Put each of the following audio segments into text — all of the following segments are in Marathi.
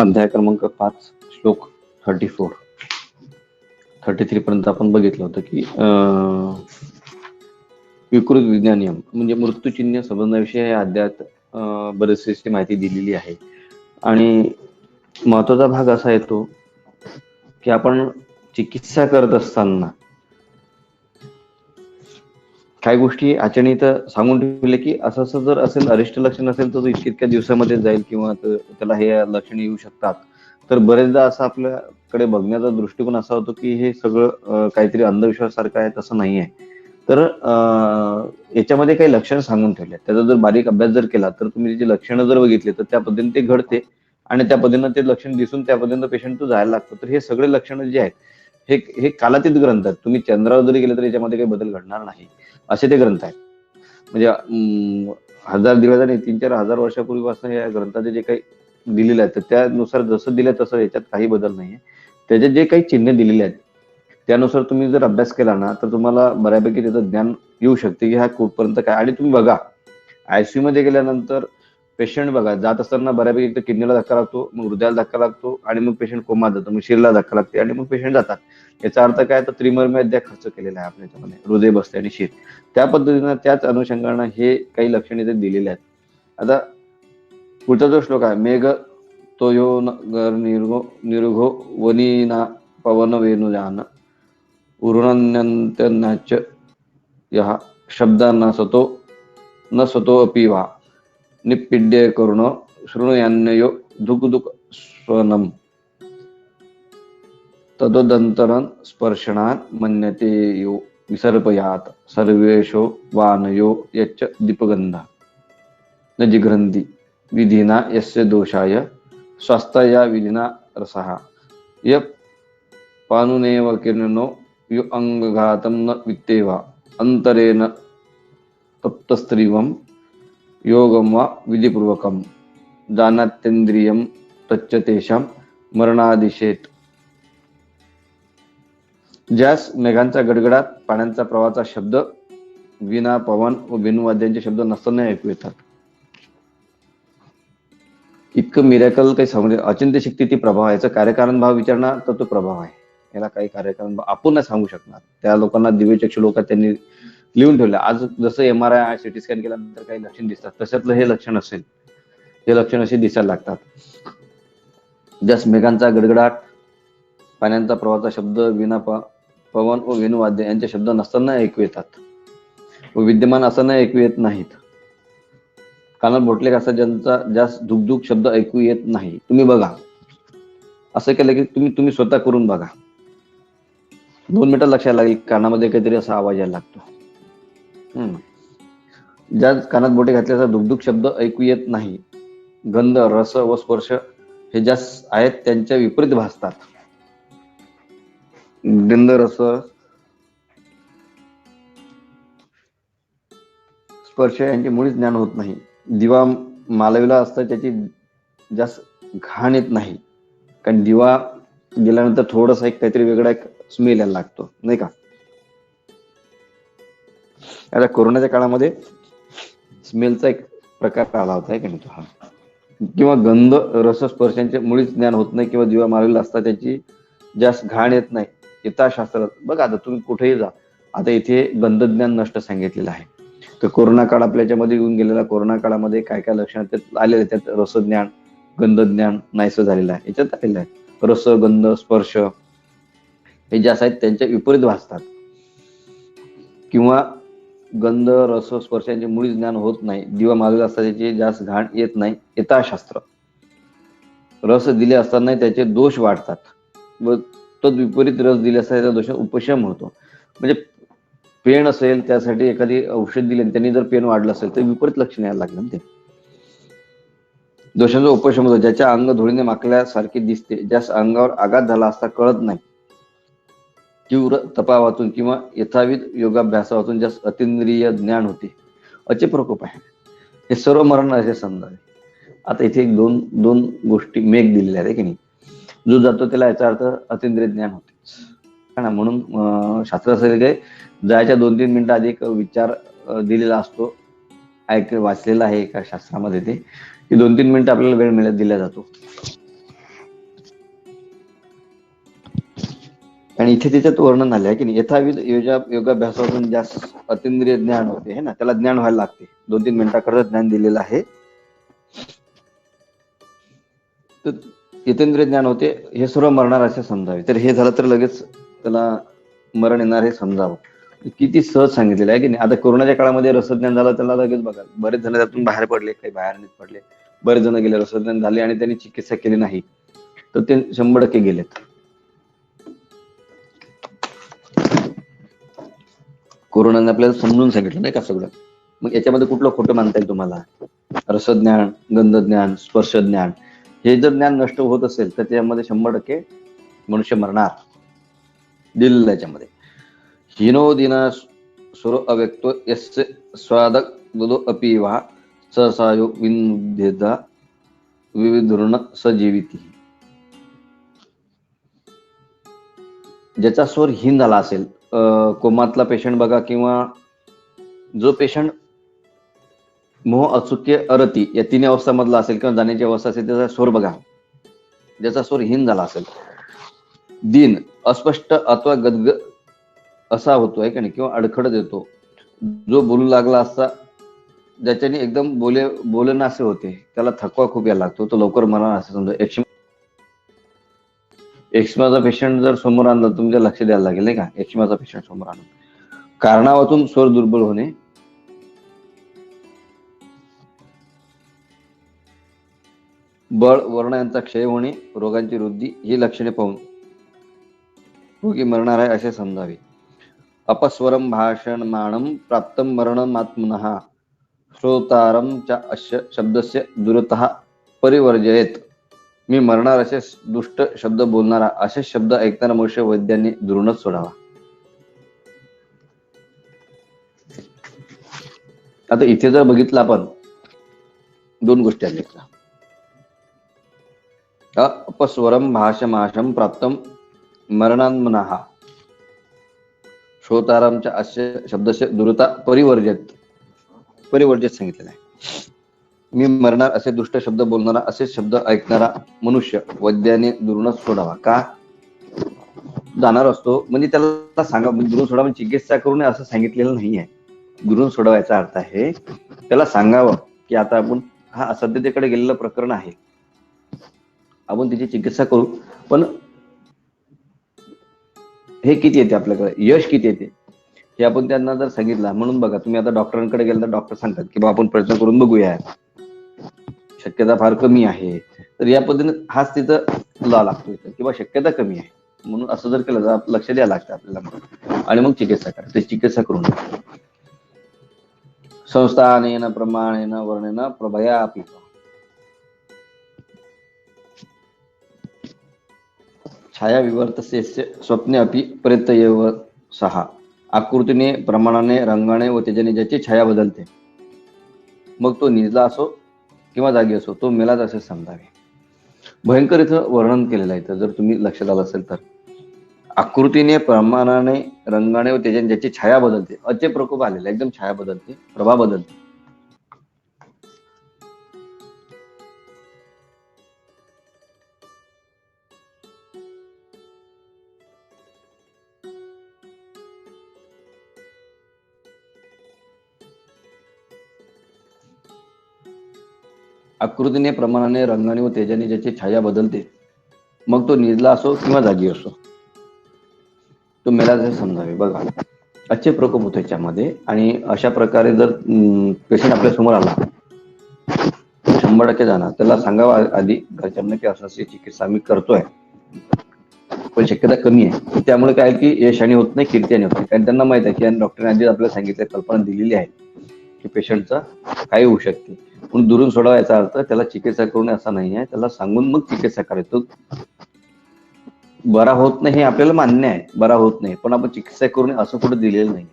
अध्याय क्रमांक 5 श्लोक 33 पर्यंत आपण बघितलं होतं की विकृत विज्ञानियम म्हणजे मृत्यूचिन्ह संबंधाविषयी या अध्यायात बरेचशी माहिती दिलेली आहे. आणि महत्वाचा भाग असा येतो की आपण चिकित्सा करत असताना काही गोष्टी आचरणीत सांगून ठेवले की असं असं जर असेल, अरिष्ट लक्षण असेल तर तो इतक्या दिवसामध्ये जाईल किंवा त्याला हे लक्षणे येऊ शकतात. तर बरेचदा असं आपल्याकडे बघण्याचा दृष्टिकोन असा होतो की हे सगळं काहीतरी अंधविश्वास सारखं आहे, तसं नाही आहे. तर याच्यामध्ये काही लक्षणं सांगून ठेवले, त्याचा जर बारीक अभ्यास जर केला तर तुम्ही जी लक्षणं जर बघितली तर त्या पद्धतीने ते घडते आणि त्या पद्धतीने ते लक्षण दिसून त्या पद्धतीने पेशंट तो जायला लागतो. तर हे सगळे लक्षणं जे आहेत हे हे कालातीत ग्रंथ आहेत. तुम्ही चंद्रावर जरी गेले तर याच्यामध्ये काही बदल घडणार नाही, असे ते ग्रंथ आहेत. म्हणजे 1000 दीड नाही 3-4 हजार वर्षापूर्वीपासून या ग्रंथाचे जे काही दिलेले आहेत त्यानुसार जसं दिलं तसं याच्यात काही बदल नाहीये. त्याचे जे काही चिन्ह दिलेले आहेत त्यानुसार तुम्ही जर अभ्यास केला ना तर तुम्हाला बऱ्यापैकी त्याचं ज्ञान येऊ शकते की हा कुठपर्यंत काय. आणि तुम्ही बघा आयसीयू मध्ये गेल्यानंतर पेशंट बघा जात असताना बऱ्यापैकी एक तर किडनीला धक्का लागतो, मग हृदयाला धक्का लागतो आणि मग पेशंट कोमात जातो, मग शिरला धक्का लागते आणि मग पेशंट जातात. याचा अर्थ काय, तर त्रिमर्मी अध्याय खर्च केलेला आहे आपल्या याच्यामध्ये, हृदय बसते आणि शिर. त्या पद्धतीनं त्याच अनुषंगानं हे काही लक्षणे दिलेले आहेत. आता पुढचा जो श्लोक आहे, मेघ तोयो निर्घो वनीना पवन वेणुयान उरुणन्यंत्यनाच यः शब्द न सतो अपि वा निपिड्य करुण शृणुयान्यो दुग्धुक स्वनम तदोदंतरं स्पर्शणात् मन्यते यो विसर्पयात सर्वेशो वानयो यच्च दीपगंधा न जिघ्रन्ति विधिना यस्य दोषाय स्वास्थया विधिना रसः य पानुनेव किरणो यो अंगघातं न वित्तेवा अंतरेण तप्तस्त्रीवं योगम वा विधिपूर्वकम जानात्येंद्रियं तच्च तेषां मरणादिशेत. ज्यास मेघांचा गडगडाट, पाण्याचा प्रवाहाचा शब्द, विना पवन व वेणुवाद्यांचे शब्द नसताना ऐकू येतात. इतकं मिरॅकल काही समज अचिंत्य शक्ती ती प्रभाव आहे. याचा कार्यकारण भाव विचारणार तर तो प्रभाव आहे. याला काही कार्यकारण भाव आपण नाही सांगू शकणार. त्या लोकांना दिव्यचक्षु लोक त्यांनी लिहून ठेवलं. आज जसं MRI सिटी स्कॅन केल्यानंतर काही लक्षण दिसतात तशातलं हे लक्षण असेल, हे लक्षण असे दिसायला लागतात. ज्यास मेघांचा गडगडाट, पाण्याचा प्रवाहाचा शब्द, विना पवन व वेणुवाद्य यांचे शब्द नसताना ऐकू येतात व विद्यमान असताना ऐकू येत नाहीत. कानात बोटले असतात ज्यांचा जास्त धुकधुक शब्द ऐकू येत नाही. तुम्ही बघा, असं केलं की तुम्ही स्वतः करून बघा. 2 मिनिटं लक्षात लागेल कानामध्ये काहीतरी असा आवाज यायला लागतो. ज्या कानात बोटे घातल्याचा धुकधुक शब्द ऐकू येत नाही, गंध, रस व स्पर्श हे ज्या आहेत त्यांच्या विपरीत भासतात. गंध, रस, स्पर्श यांचे मुळीच ज्ञान होत नाही. दिवा मालविला असता त्याची जास्त घाण येत नाही, कारण दिवा गेल्यानंतर थोडंसं एक काहीतरी वेगळा एक स्मेल यायला लागतो, नाही का. आता कोरोनाच्या काळामध्ये स्मेलचा एक प्रकार आला होता की नाही तो. किंवा गंध, रस, स्पर्शांचे मुळीच ज्ञान होत नाही किंवा दिवा मालविला असता त्याची जास्त घाण येत नाही. यथाशास्त्र बघा, आता तुम्ही कुठेही जा, आता इथे गंधज्ञान नष्ट सांगितलेलं आहे. तर कोरोना काळ आपल्या याच्यामध्ये येऊन गेलेला, कोरोना काळामध्ये काय काय लक्षणं त्यात आलेले, त्यात रसज्ञान, गंधज्ञान नाहीसं झालेलं आहे. याच्यात आलेलं आहे रस, गंध, स्पर्श हे ज्या आहेत त्यांच्या विपरीत भासतात. किंवा गंध, रस, स्पर्शांचे मुळीच ज्ञान होत नाही. दिवा मालविला असता त्याची जास्त घाण येत नाही. यथाशास्त्र रस दिले असताना त्याचे दोष वाढतात व तद विपरीत रस दिले असता त्याचा दोष उपशम होतो. म्हणजे पेन असेल त्यासाठी एखादी औषध दिले त्यांनी जर पेन वाढलं असेल तर विपरीत लक्षण यायला लागलं. ते दोषांचा उपशम होतो. ज्याच्या अंग धुळीने माखल्यासारखे दिसते, ज्यास अंगावर आघात झाला असता कळत नाही, तीव्र तपावातून किंवा यथाविध योगाभ्यासावातून ज्यास अतिंद्रिय ज्ञान होते, अचे प्रकोप आहे, हे सर्व मरण असे समजावे. आता इथे एक दोन गोष्टी मेघ दिलेल्या आहेत की नाही. जो जातो त्याला याचा अर्थ अतिंद्रिय ज्ञान होतेच. म्हणून शास्त्र असं काय जायच्या 2-3 मिनिटं आधी एक विचार दिलेला असतो, वाचलेला आहे एका शास्त्रामध्ये ते, की 2-3 मिनिटं आपल्याला वेळ दिला जातो. आणि इथे त्याच्यात वर्णन आले आहे की नाही, यथाविध योगाभ्यासातून ज्यास अतिंद्रिय ज्ञान होते है ना, त्याला ज्ञान व्हायला लागते. 2-3 मिनिटाकरता ज्ञान दिलेलं आहे. तर यतेंद्रिय ज्ञान होते हे सर्व मरणार असे समजावे. तर हे झालं तर लगेच त्याला मरण येणार हे समजावं. किती सहज सांगितलेलं आहे की नाही. आता कोरोनाच्या काळामध्ये रसज्ञान झालं, त्याला लगेच बघा बरेच जण त्यातून बाहेर पडले, काही बाहेर नाही पडले. बरेच जण गेले, रसज्ञान झाले आणि त्यांनी चिकित्सा केली नाही तर ते 100% गेलेत. कोरोनाने आपल्याला समजून सांगितलं नाही का सगळं. मग याच्यामध्ये कुठलं खोटं मानता येईल तुम्हाला? रसज्ञान, गंधज्ञान, स्पर्शज्ञान हे जर ज्ञान नष्ट होत असेल तर त्यामध्ये 100% मनुष्य मरणार. दिलेलं याच्यामध्ये. हिनो दिना सुर अव्यक्तो यस्य स्वादक दुदो अपि वा सहसायो विनुद्येदा विविधुर्ण सजीविती. ज्याचा स्वर हीन झाला असेल, कोमातला पेशंट बघा, किंवा जो पेशंट मोह अचुक्य अरती या 3 अवस्थामधला असेल किंवा जाण्याची अवस्था असेल, त्याचा स्वर बघा. ज्याचा स्वर हीन झाला असेल, दिन अस्पष्ट अथवा गदग असा होतोय का नाही, किंवा अडखळत येतो. जो बोलू लागला असता, ज्याच्याने एकदम बोलनासे होते, त्याला थकवा खूप यायला लागतो, तो लवकर मरणार असं समजा. एक्स्माचा पेशंट जर समोर आणला, तुमच्या लक्ष द्यायला लागेल नाही का. एक्स्माचा पेशंट समोर आणून कारणावातून स्वर दुर्बल होणे, बळ वर्ण यांचा क्षय होणे, रोगांची वृद्धी ही लक्षणे पाहून रोगी मरणार आहे असे समजावे. अपस्वरम भाषणमाणं प्राप्तं मरणमात्मनः श्रोतारं च अस्य शब्दस्य दूरतः परिवर्जयेत. मी मरणार असे दुष्ट शब्द बोलणारा, असे शब्द ऐकणारा मनुष्य वैद्यांनी दुरूनच सोडावा. आता इथे जर बघितलं आपण, 2 गोष्टी आहेत. अपस्वरम भाषमाशम प्राप्तम मरणान्मनः श्रोतारामच्या अस्य शब्दस्य दूरता परिवर्जित सांगितलेलं आहे. मी मरणार असे दुष्ट शब्द बोलणारा, असे शब्द ऐकणारा मनुष्य वैद्याने दुरूनच सोडावा. का जाणार असतो म्हणजे त्याला सांगा, दुरून सोडा म्हणजे चिकित्सा करू नये असं सांगितलेलं नाहीये. दुरून सोडवायचा अर्थ आहे त्याला सांगावं की आता आपण सध्याकडे गेलेलं प्रकरण आहे, आपण त्याची चिकित्सा करू, पण हे किती येते आपल्याकडे, यश किती येते हे आपण त्यांना जर सांगितलं. म्हणून बघा, तुम्ही आता डॉक्टरांकडे गेला तर डॉक्टर सांगतात की आपण प्रयत्न करून बघूया, शक्यता फार कमी आहे. तर या पद्धतीने हाच तिथं लॉ लागतो इथं, किंवा शक्यता कमी आहे म्हणून असं जर केलं तर लक्ष द्यायला लागतं आपल्याला, आणि मग चिकित्सा करायची. चिकित्सा करून संस्थानेन प्रमाणेन वर्णेन प्रभया अपि छाया विवर्तस्य स्वप्ने अपि प्रत्ययव सहा. आकृतीने, प्रमाणाने, रंगाने व त्याच्याने ज्याची छाया बदलते, मग तो निजला असो किंवा जागी असो, तो मेलाच असे समजावे. भयंकर इथं वर्णन केलेलं आहे. तर जर तुम्ही लक्षात आलं असेल तर, आकृतीने, प्रमाणाने, रंगाने व त्याच्याने ज्याची छाया बदलते, अचे प्रकोप आलेला, एकदम छाया बदलते, प्रभा बदलते. आकृतीने, प्रमाणाने, रंगाने व तेजाने ज्याची छाया बदलते, मग तो निजला असो किंवा जागी असो, तो मेला जसे समजावे. बघा, अच्छे प्रकोप होतो याच्यामध्ये. आणि अशा प्रकारे जर पेशंट आपल्या समोर आला, 100% जाणार. त्याला सांगावं आधी घरच्यांना की असं अशी चिकित्सा मी करतोय, पण शक्यता कमी आहे. त्यामुळे काय की यशाने होत नाही, कीर्त्याने होत नाही. कारण त्यांना माहित आहे की डॉक्टरने आधी आपल्याला सांगितलं, कल्पना दिलेली आहे की पेशंटचा काही होऊ शकते. म्हणून दुरून सोडवायचा अर्थ त्याला चिकित्सा करून असा नाही आहे, त्याला सांगून मग चिकित्सा करायचं. बरा होत नाही हे आपल्याला मान्य आहे, बरा होत नाही, पण आपण चिकित्सा करून असं कुठं दिलेलं नाही.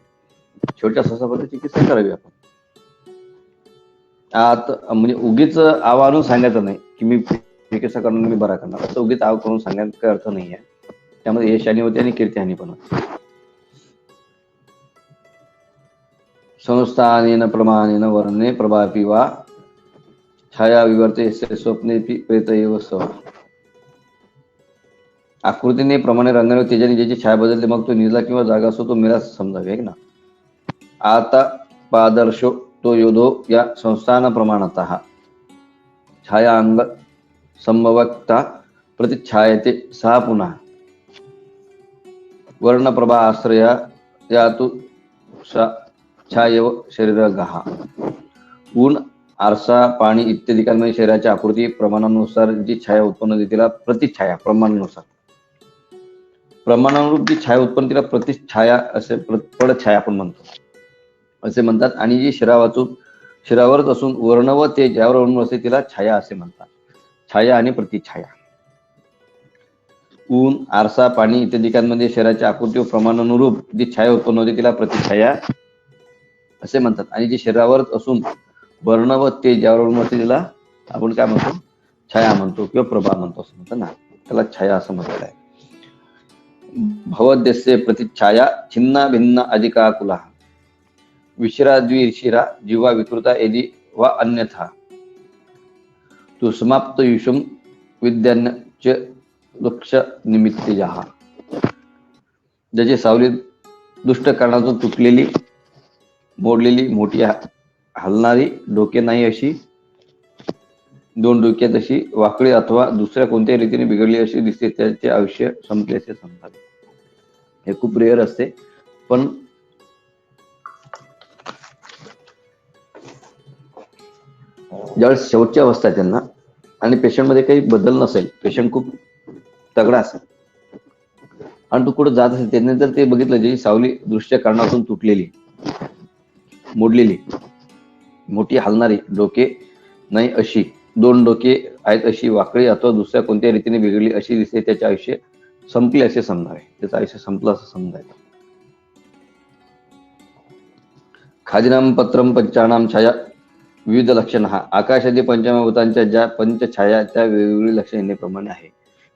छोट्या ससापर्यंत चिकित्सा करावी आपण. आता म्हणजे उगीच आव आणून सांगायचं नाही की मी चिकित्सा करणार, मी बरा करणार, असं उगीच आव करून सांगायचा काही अर्थ नाही आहे. त्यामध्ये यशाने होते आणि कीर्तीहानी पण होते. संस्थानेन प्रमाणेन वर्णे प्रभापि वा छाया विवर्ते स्वप्ने प्रेतयव स. आकृतीने प्रमाणे रंगाने तेजाने ज्याची छाया बदलते मग तो निजला किंवा जागा असतो तो मेला समजावे आहे ना. आता पादर्शो तो योधो या संस्थान प्रमाणात छाया अंग संभवक्ता प्रतिच्छायते सहा पुन्हा वर्णप्रभा आश्रया यातु छायव शरीरगहा. ऊन, आरसा, पाणी इत्यादिकांमध्ये शरीराच्या आकृती प्रमाणानुसार जी छाया उत्पन्न होते तिला प्रतिछाया प्रमाणानुसार प्रमाणानुरूप जी छाया उत्पन्न तिला प्रतिछाया असे पडछाया आपण म्हणतो असे म्हणतात. आणि जी शिरावरच असून वर्ण व ते ज्यावर अवलंबून असते तिला छाया असे म्हणतात. छाया आणि प्रतिछाया. ऊन, आरसा, पाणी इत्यादिकांमध्ये शरीराच्या आकृती व प्रमाणानुरूप जी छाया उत्पन्न होते तिला प्रतिछाया असे म्हणतात. आणि जी शरीरावरच असून वर्ण व ते ज्यावर अवलंबून असते तिला आपण काय म्हणतो, छाया म्हणतो किंवा प्रभा म्हणतो असं म्हणतात ना, त्याला छाया असं म्हटलेलं आहे. भवद्यस्य प्रतिच्छाया छिन्ना भिन्ना अधिकाकुला विशिरा द्विशिरा जीवा विकृता यदि वा अन्यथा तु समाप्त युषम विद्यान्य लक्ष निमित्तजहा. ज्याची सावली दुष्ट कारणातून तुटलेली, मोडलेली, मोठी, हलणारी, डोके नाही अशी, दोन डोक्यात अशी, वाकडी अथवा दुसऱ्या कोणत्याही रीतीने बिघडली अशी दिसते त्याचे आयुष्य संपले असे समजावे. हे खूप रेअर असते, पण ज्यावेळेस शेवटची अवस्था आहे त्यांना आणि पेशंटमध्ये काही बदल नसेल, पेशंट खूप तगडा असेल आणि तू कुठं जात असेल, त्यानंतर ते बघितलं जी सावली दृश्य कारणातून तुटलेली, मोडलेली, मोठी, हलणारी, डोके नाही अशी, दोन डोके आहेत अशी, वाकडी अथवा दुसऱ्या कोणत्याही रीतीने बिघडली अशी दिसते त्याचे आयुष्य संपले असे समजावे. त्याचं आयुष्य संपलं असं समजायचं. खादिनाम पत्रम पंचानाम छाया विविध लक्षण. आकाशादी पंचमभूतांच्या ज्या पंचछाया त्या वेगवेगळी लक्षणे प्रमाणे आहे.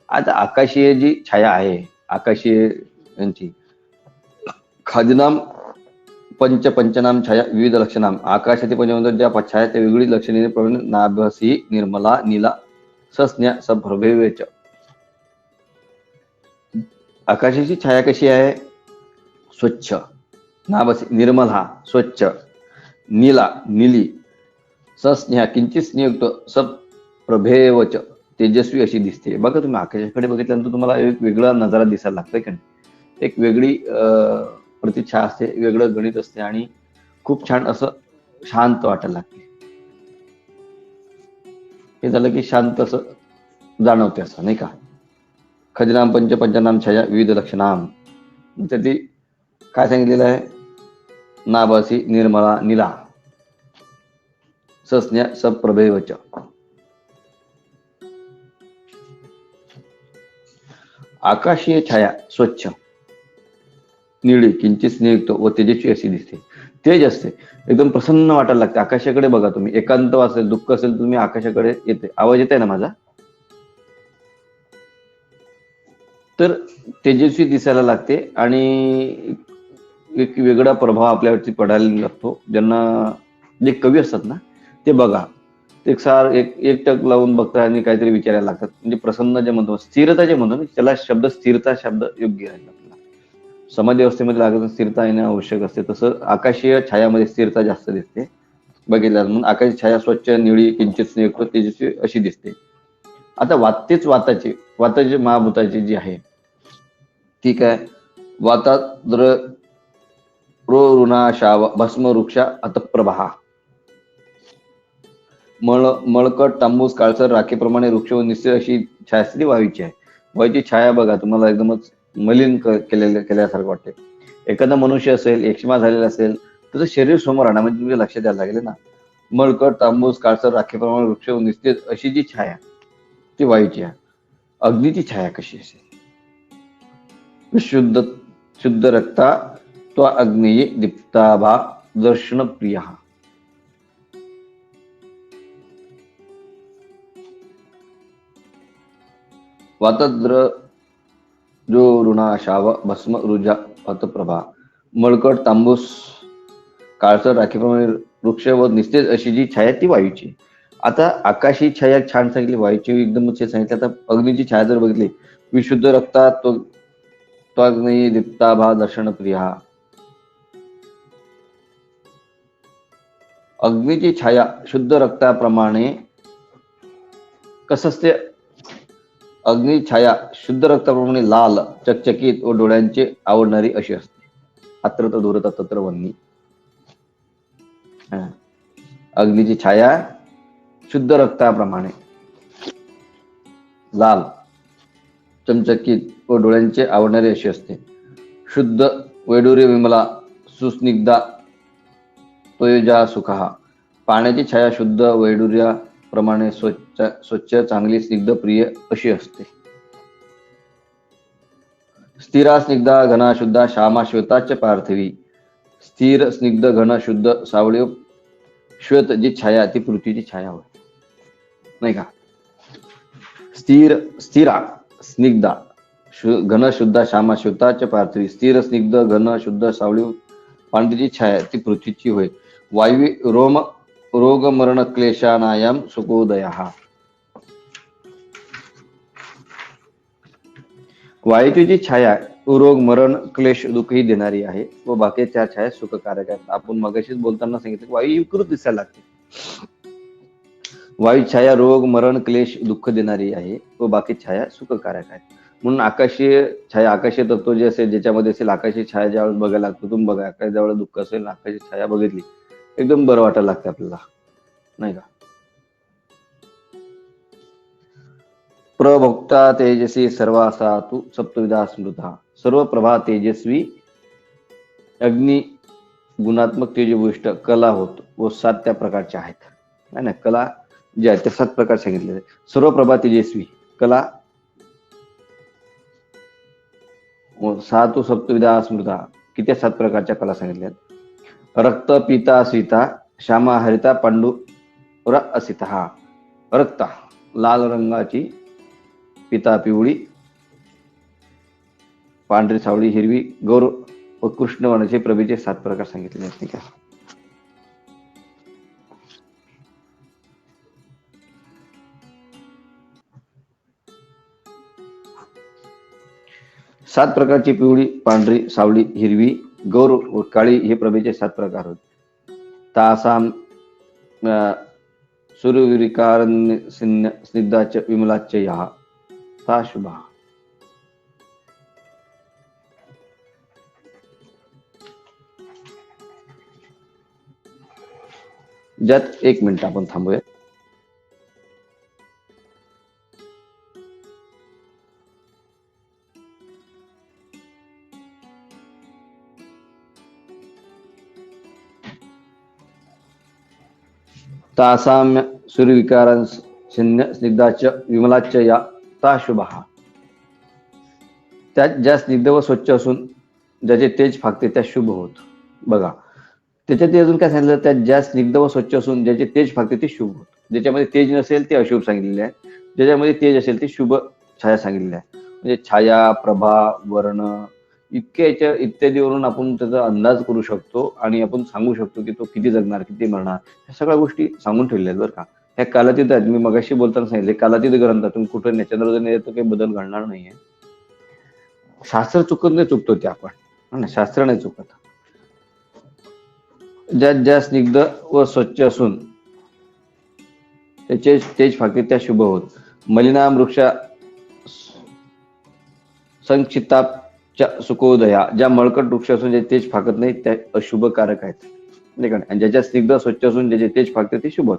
आता आकाशीय जी छाया आहे, आकाशीय यांची खादिनाम पंचनाम छाया विविध लक्षणाम. आकाशादी पंचमभूतांच्या ज्या छाया त्या वेगळी लक्षणे प्रमाणे नाभसी निर्मला नीला सस्न्या सप्रभेवेच. आकाशाची छाया कशी आहे? स्वच्छ, नाभसी निर्मल, स्वच्छ, नीला नीली, सस्नेहा किंचित स्नेहयुक्त, सप्रभेवच तेजस्वी अशी दिसते. बघा तुम्ही आकाशाकडे बघितल्यानंतर तुम्हाला एक वेगळा नजारा दिसायला लागतोय का नाही. एक वेगळी प्रतिच्छाया असते, वेगळं गणित असते आणि खूप छान असं शांत वाटायला लागते. हे झालं की शांत असं जाणवते असं नाही का. खदिनाम पंचनाम छाया विविध लक्षणाम. तर ती काय सांगितलेलं आहे? नाभसी निर्मला नीला सस्न्या सप्रभेवच. आकाशीय छाया स्वच्छ, निळी, किंचित स्नेहयुक्त व तेजस्वी अशी दिसते. तेज असते, एकदम प्रसन्न वाटायला लागते. आकाशाकडे बघा तुम्ही, एकांत असेल, दुःख असेल, तुम्ही आकाशाकडे येते. आवाज येत आहे ना माझा? तर तेजस्वी दिसायला लागते आणि एक वेगळा प्रभाव आपल्यावरती पडायला लागतो. ज्यांना जे कवी असतात ना ते बघा, एक टक लावून बघतात आणि काहीतरी विचारायला लागतात. म्हणजे प्रसन्न जे म्हणतो, स्थिरता जे म्हणतो ना, त्याला शब्द स्थिरता शब्द योग्य आहे. आपल्याला समाज व्यवस्थेमध्ये लागत स्थिरता येणे आवश्यक असते, तसं आकाशीय छायामध्ये स्थिरता जास्त दिसते. बघितलं म्हणून आकाशी छाया स्वच्छ, निळी, किंचित स्नेहयुक्त, तेजस्वी अशी दिसते. आता वाताची महाभूताची जी आहे ती काय? वातात ऋणाशाव भस्म वृक्षा अतप्रभा. मळकट, तांबूस, काळसर, राखेप्रमाणे वृक्ष व निस्तेज अशी छाया वायूची आहे. वायूची छाया बघा तुम्हाला एकदमच मलिन केल्यासारखं वाटते. एखादा मनुष्य असेल, एक्ष्मा झालेला असेल, त्याचं शरीर समोर आणा म्हणजे तुमच्या लक्षात यायला लागेल ना. मळकट, तांबूस, काळसर, राखेप्रमाणे वृक्ष व निस्तेज अशी जी छाया ती वायूची आहे. अग्नीची छाया कशी असेल? शुद्ध रक्ता तो अग्नेय दीप्ताभा दर्शन प्रिय. वातद्र जो ऋणाशाव भस्म रुजा अतप्रभा. मळकट, तांबूस, काळसर, राखीप्रमाणे वृक्ष व निस्तेज अशी जी छाया ती वायूची. आता आकाशी छाया छान सांगितली, वायूची एकदम सांगितली. आता अग्नीची छाया जर बघितली, विशुद्ध रक्ता त्वग्नि दीप्ताभा दर्शन प्रिया. अग्नीची छाया शुद्ध रक्ताप्रमाणे कसं असते? अग्नी छाया शुद्ध रक्ताप्रमाणे लाल, चकचकीत व डोळ्यांचे आवडणारी अशी असते. अत्र तर दूरता तत्र वन्नी. अग्नीची छाया शुद्ध रक्ताप्रमाणे लाल, चमचकीत व डोळ्यांचे आवडणारी अशी असते. शुद्ध वैडूर्य विमला सुस्निग्धा त्वयोजा सुखा. पाण्याची छाया शुद्ध वैडूर्याप्रमाणे स्वच्छ चांगली स्निग्ध प्रिय अशी असते. स्थिरा स्निग्धा घना शुद्धा श्यामा श्वेताच पार्थिवी. स्थिर स्निग्ध घन शुद्ध सावळी श्वेत जी छाया ती पृथ्वीची छाया होय, नाही का? स्थिरा स्निग्धा घन शुद्धा श्यामा श्वेताच पार्थिवी. स्थिर स्निग्ध घन शुद्ध सावळी पांढरीची छाया ती पृथ्वीची होय. वायवी रोग मरण क्लेशानायाम सुखोदया. वायूची छाया रोग मरण क्लेश दुःखही देणारी आहे व बाकी चार छाया सुखकारक आहेत. आपण मगाशीच बोलताना सांगितलं वायू विकृत दिसायला लागते. वायू छाया रोग मरण क्लेश दुःख देणारी आहे व बाकी छाया सुखकारक आहेत. म्हणून आकाशीय छाया, आकाशीय तत्व जे असेल ज्याच्यामध्ये असेल आकाशीय छाया ज्यावेळेस बघायला लागतो, तुम्ही बघा आकाश ज्यावेळेस दुःख असेल आकाशीय छाया बघितली एकदम बरं वाटायला लागतं आपल्याला, नाही का? प्रभोक्ता तेजसी सर्वासा तू सप्तविधा स्मृता. सर्व प्रभा तेजस्वी अग्नि गुणात्मक तेजभूष्ट कला होत व 7 त्या प्रकारच्या आहेत, नाही ना? कला ज्या आहेत त्या 7 प्रकार सांगितले. सर्व प्रभा तेजस्वी कला 7 सप्तविधा स्मृता. किती 7 प्रकारच्या कला सांगितल्या? रक्त पिता सीता श्यामा हरिता पांडुर असिता. रक्ता लाल रंगाची, पिता पिवळी, पांढरी सावळी हिरवी, गौर व कृष्ण वर्णाचे प्रभेचे 7 प्रकार सांगितले आहेत, का? 7 प्रकारची पिवळी, पांढरी, सावळी, हिरवी, गौर व काळी हे प्रभेचे 7 प्रकार होते. तासाम सूर्यविकार स्निग्धाच विमलाच या ता शुभा. ज्यात 1 मिनिट आपण थांबूया. तासाम्य सूर्यविकारां स्निग्धाच विमलाच या ता शुभा. त्यात ज्या स्निग्ध व स्वच्छ असून ज्याचे तेज फाकते त्या शुभ होत. बघा त्याच्यात अजून काय सांगितलं? त्यात ज्या स्निग्ध व स्वच्छ असून ज्याचे तेज फाकते ते शुभ होत. ज्याच्यामध्ये तेज नसेल ते अशुभ सांगितलेले आहे, ज्याच्यामध्ये तेज असेल ते शुभ छाया सांगितलेली आहे. म्हणजे छाया, प्रभा, वर्ण इतक्या इत्यादीवरून आपण त्याचा अंदाज करू शकतो आणि आपण सांगू शकतो की तो किती जगणार, किती मरणार, ह्या सगळ्या गोष्टी सांगून ठेवलेल्या आहेत बरं का. ह्या कालातीत आहेत. मी मगाशी बोलताना सांगितले कालातीत ग्रंथातून कुठं चंद्रोदय येतो काही बदल घडणार नाहीये. शास्त्र चुकत नाही, चुकतो ते आपण, शास्त्र नाही चुकत. ज्यात ज्या स्निग्ध व स्वच्छ असून त्याचे तेज फाकते त्या शुभ होत. मलिना वृक्षा संक्षिप्ताच्या सुखोदया. ज्या मळकट वृक्ष असून जे तेज फाकत नाही त्या अशुभकारक आहेत, आणि ज्याच्या स्निग्ध स्वच्छ असून ज्याचे तेज फाकते ते शुभ.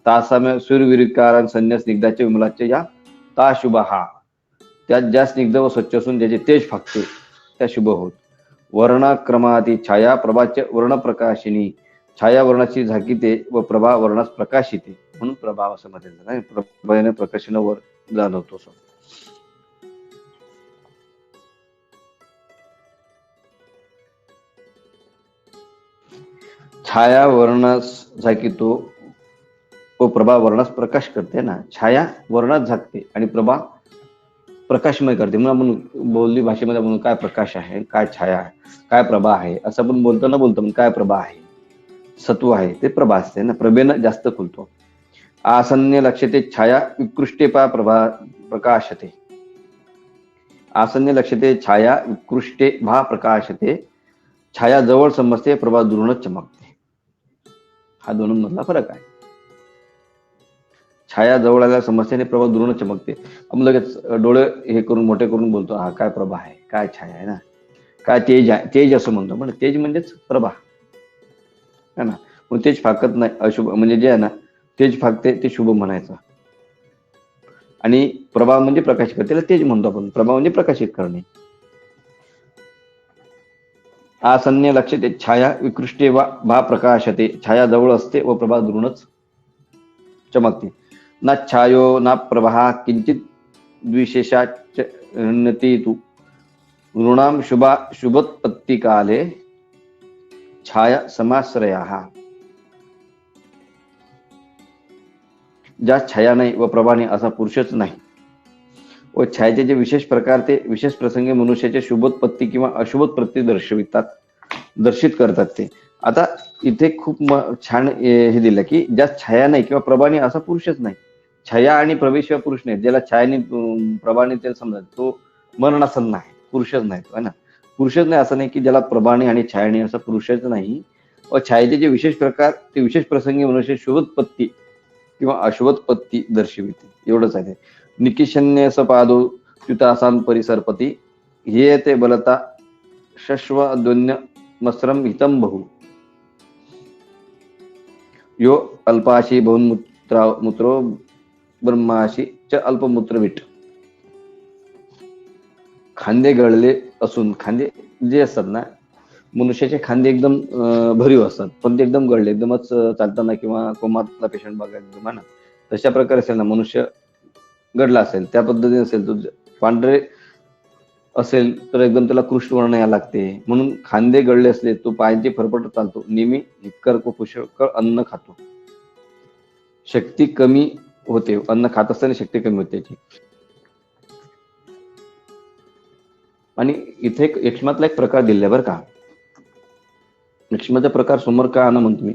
तासाम्य सूर्यविकारां संन्या स्निग्धाचे विमलाचे या ता शुभ हा. त्यात ज्या स्निग्ध व स्वच्छ असून ज्याचे तेज फाकते त्या शुभ होत. वर्णक्रमाती छाया प्रभाचे वर्णप्रकाशिनी. छाया वर्णाची झाकीते व प्रभा वर्णास प्रकाशिते, म्हणून प्रभाव असं म्हटलेलं नाही. प्रभाने प्रकाशनावर जाणवतो. छाया वर्णास झाकीतो व प्रभा वर्णास प्रकाश करते ना. छाया वर्णात झाकते आणि प्रभा प्रकाशमय करते. म्हणून आपण बोलली भाषेमध्ये म्हणून काय प्रकाश आहे, काय छाया आहे, काय प्रभा आहे असं आपण बोलतो काय प्रभा आहे, सत्व आहे ते प्रभा असते ना. प्रभेनं जास्त खुलतो. आसन्य लक्षते छाया विकृष्टेपा प्रभा प्रकाशते. आसन्य लक्ष्यते छाया विकृष्टे भा प्रकाशते, छाया जवळ समजते प्रभा दुरूनच चमकते. हा दोन्हीमधला फरक आहे. छाया जवळ आल्या समजते आणि प्रभा दुरूनच चमकते. आपण लगेच डोळे हे करून मोठे करून बोलतो, हा काय प्रभा आहे, काय छाया आहे ना, काय तेज आहे, तेज असं म्हणतो. पण तेज म्हणजेच प्रभा है ना. मग तेज फाकत नाही, अशुभ म्हणजे जे आहे ना, तेज फाकते ते शुभ म्हणायचं. आणि प्रभा म्हणजे प्रकाशित करते, त्याला तेज म्हणतो आपण. प्रभा म्हणजे प्रकाशित करणे. आसन्य लक्ष्यते छाया विकृष्टे वा भा प्रकाशते, छाया जवळ असते व प्रभा दुरूनच चमकते. ना छायो ना प्रभा किंचित द्विशेषाच्यन्यते तु, नृणाम शुभा शुभोत्पत्ती काले छाया समाश्रयाः. ज्या छाया नाही व प्रभा नाही असा पुरुषच नाही. व छायेचे जे विशेष प्रकार ते विशेष प्रसंगी मनुष्याचे शुभोत्पत्ती किंवा अशुभोत्पत्ती दर्शित करतात ते. आता इथे खूप छान हे दिलं की ज्या छाया नाही किंवा प्रभा नाही असा पुरुषच नाही. छाया आणि प्रभेशिवाय पुरुष नाही. ज्याला छायाने प्रभाने त्याला समजा तो मरणासन नाही, पुरुषच नाही तो, है ना. पुरुषच नाही असं नाही की ज्याला प्रभाने आणि छायाने असा पुरुषच नाही. व छायेचे जे विशेष प्रकार ते विशेष प्रसंगी मनुष्य शुभोत्पत्ती किंवा अशुभोत्पत्ती दर्शविते. एवढंच आहे. निकिशन्य सपादो च्युतासां परिसरपती, हे ते बलता शश्वद्वन्य मस्रम हितम बहु, यो अल्पाशी बहुमूत्रो ब्रह्माशी च अल्पमूत्रवीट. खांदे गळले असून, खांदे जे असतात ना मनुष्याचे खांदे एकदम भरीव असतात, पण ते एकदम गळले, एकदमच चालताना किंवा कोमातला पेशंट बघा एकदम, है ना, तशा प्रकारे असेल ना मनुष्य गडला असेल, त्या पद्धतीने असेल तो पांढरे असेल तर एकदम त्याला कृष्ण वर्ण यायला लागते. म्हणून खांदे गळले असले तो पायांची फरफट चालतो, नेहमी हितकर व पुष्कळ अन्न खातो. शक्ती कमी होते, अन्न खात असताना शक्ती कमी होते त्याची. आणि इथे एक यक्ष्मातला एक प्रकार दिलाय बरं का. यक्ष्माचा प्रकार समोर का आणा म्हणतो मी.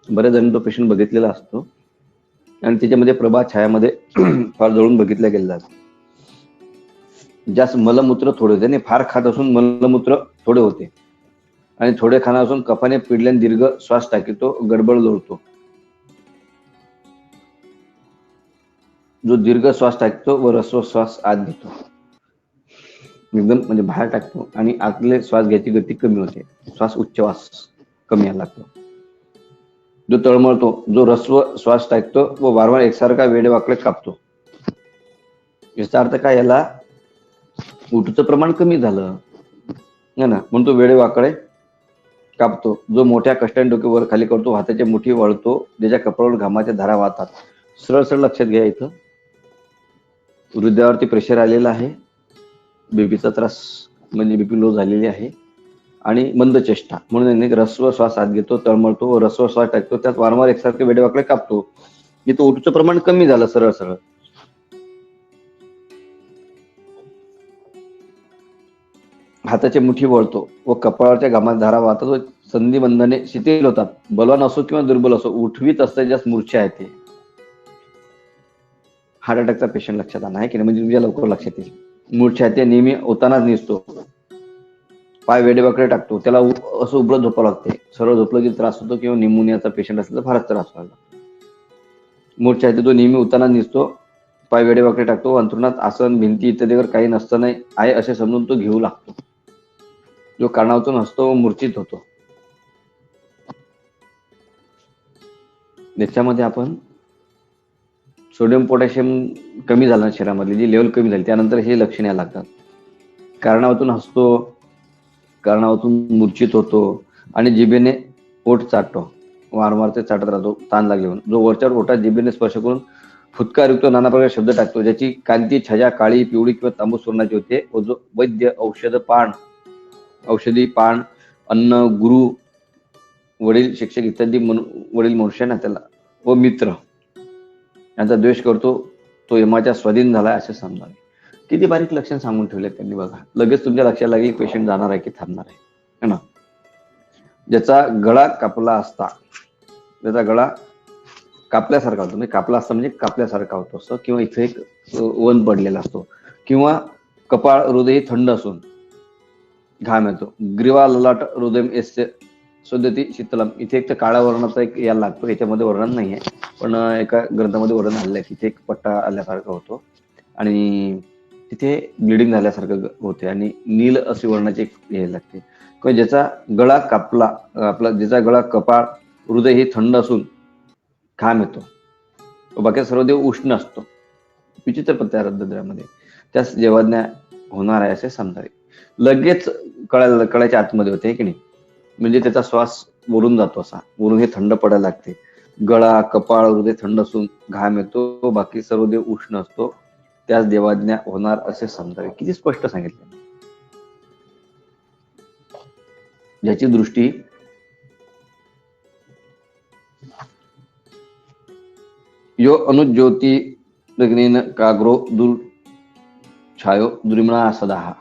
बऱ्याच जण तो पेशंट बघितलेला असतो आणि त्याच्यामध्ये प्रभा छायामध्ये फार जवळून बघितल्या गेलेला असतो. जास्त मलमूत्र थोडे होते, नाही फार खात असून मलमूत्र थोडे होते आणि थोडे खाणं असून कफाने पिडल्याने दीर्घ श्वास टाकीतो, गडबड लोळतो. जो दीर्घ श्वास टाकतो व ह्रस्व श्वास आत घेतो, एकदम म्हणजे बाहेर टाकतो आणि आतले श्वास घ्यायची गती कमी होते, श्वास उच्छ्वास कमी यायला लागतो. जो तळमळतो, जो ह्रस्व श्वास टाकतो व वारंवार एकसारखा वेडेवाकडे कापतो. याचा अर्थ काय, याला उठचं प्रमाण कमी झालं है ना, म्हणून तो वेडेवाकडे कापतो. जो मोठ्या कष्टाने डोके वर खाली करतो, हाताची मुठी वळतो, ज्याच्या कपाळावर घामाच्या धारा वाहतात. सरळ सरळ लक्षात घ्या, इथं हृदयावरती प्रेशर आलेला आहे, बीपीचा त्रास म्हणजे बीपी लो झालेली आहे आणि मंद चेष्टा, म्हणून ह्रस्व श्वास आत घेतो, तळमळतो व ह्रस्व श्वास टाकतो, त्यात वारंवार एकसारखे वेडेवाकडे कापतो. इथं उठचं प्रमाण कमी झालं, सरळ सरळ. हाताची मुठी वळतो व कपाळाच्या घामात धारा वाहतात व संधिबंधने शिथिल होतात. बलवान असो किंवा दुर्बल असो, उठवीत असते ज्यास मूर्छा आहे ते. हार्ट अटॅकचा पेशंट लक्षात आणा आहे की नाही, म्हणजे तुमच्या लवकर लक्षात येईल. मूर्छा आहे ते नेहमी होतानाच निसतो, पाय वेडेवाकडे टाकतो, त्याला असं उभं झोपावं लागते. सरळ झोपलं की त्रास होतो किंवा निमोनियाचा पेशंट असेल तर फारच त्रास व्हायला लागतो. मूर्छा आहे तो नेहमी उतानाच निसतो, पाय वेडेवाकडे टाकतो, अंथरुणात आसन भिंती इत्यादीवर काही नसताना आहे असे समजून तो घेऊ लागतो. जो कारणातून हसतो व मूर्छित होतो. याच्यामध्ये आपण सोडियम पोटॅशियम कमी झालं शरीरामधली, जी लेवल कमी झाली, त्यानंतर हे लक्षणे यायला लागतात. कारणातून हसतो, कारणातून मूर्छित होतो आणि जिभेने ओठ चाटतो, वारंवार ते चाटत राहतो ताण लागल्यावर. जो वरच्यावर ओठात जिभेने स्पर्श करून फुतकारयुक्त नाना प्रकार शब्द टाकतो, ज्याची कांती छजा काळी, पिवळी किंवा तांबूस वर्णाची होते व जो वैद्य, औषधी पान, अन्न, गुरु, वडील, शिक्षक इत्यादी वडील मनुष्य ना त्याला व मित्र यांचा द्वेष करतो, तो यमाच्या स्वाधीन झाला असे समजावे. किती बारीक लक्षण सांगून ठेवले त्यांनी बघा. लगेच तुमच्या लक्षात लागेल पेशंट जाणार आहे की थांबणार आहे ना. ज्याचा गळा कापला असता, ज्याचा गळा कापल्यासारखा होतो, म्हणजे कापला असता म्हणजे कापल्यासारखा होतो असं, किंवा इथे एक वन पडलेला असतो, किंवा कपाळ हृदय थंड असून घाम येतो. ग्रीवा ललाट हृदय यस्य सद्यती शीतलम. इथे एक तर काळ्या वर्णाचा एक याला लागतो, याच्यामध्ये वर्णन नाहीये, पण एका ग्रंथामध्ये वर्णन आलेलं आहे की तिथे एक पट्टा आल्यासारखा होतो आणि तिथे ब्लिडिंग झाल्यासारखं होते आणि नील अशी वर्णाची एक हे लागते. किंवा ज्याचा गळा कापला, आपला ज्याचा गळा कपाळ हृदय हे थंड असून घाम येतो, बाकी सर्व देव उष्ण असतो. विचित्र पत्त्या रद्दद्रामध्ये त्यास देवाज्ञा होणार आहे असे समजावे. लगेच कळायच्या आतमध्ये होते की नाही, म्हणजे त्याचा श्वास वरून जातो, असा वरून हे थंड पडायला लागते. गळा कपाळ हृदय थंड असून घाम येतो, बाकी सर्व देव उष्ण असतो, त्यास देवाज्ञा होणार असे समजावे. किती स्पष्ट सांगितले. ज्याची दृष्टी यो अनुज्योती लग्नेन काग्रो दूर छायो दुर्मिळा सदाहा.